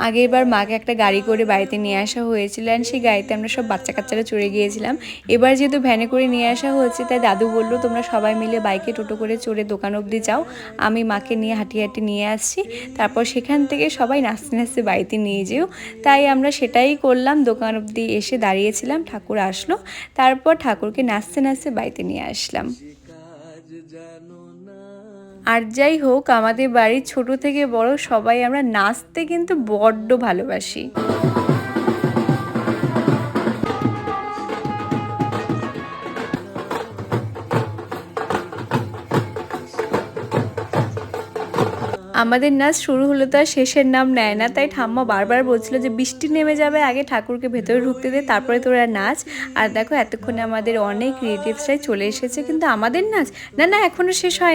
আগের বার মাকে একটা গাড়ি করে বাড়িতে নিয়ে আসা হয়েছিল, অ্যান্ড সেই গাড়িতে আমরা সব বাচ্চা কাচ্চারা চড়ে গিয়েছিলাম। এবার যেহেতু ভ্যানে করে নিয়ে আসা হচ্ছে, তাই দাদু বললো তোমরা সবাই মিলে বাইকে টোটো করে চড়ে দোকান অবধি যাও, আমি মাকে নিয়ে হাঁটি হাঁটি নিয়ে আসছি, তারপর সেখান থেকে সবাই নাচতে নাচতে বাড়িতে নিয়ে যেও। তাই আমরা সেটাই করলাম, দোকান অবধি এসে দাঁড়িয়েছিলাম, ঠাকুর আসলো, তারপর ঠাকুরকে নাচতে নাচতে বাড়িতে নিয়ে আসলাম। আর যাই হোক, আমাদের বাড়ির ছোট থেকে বড় সবাই আমরা নাচতে কিন্তু বড্ড ভালোবাসি। আমাদের নাচ শুরু হলো তো আর শেষের নাম নেয় না, তাই ঠাম্মা বারবার বলছিল যে বৃষ্টি নেমে যাবে, আগে ঠাকুরকে ভেতরে ঢুকতে দে, তারপরে তোরা নাচ। আর দেখো এতক্ষণে আমাদের অনেক রিলেটিভসরাই চলে এসেছে, কিন্তু আমাদের নাচ না না এখনো শেষ হয়নি।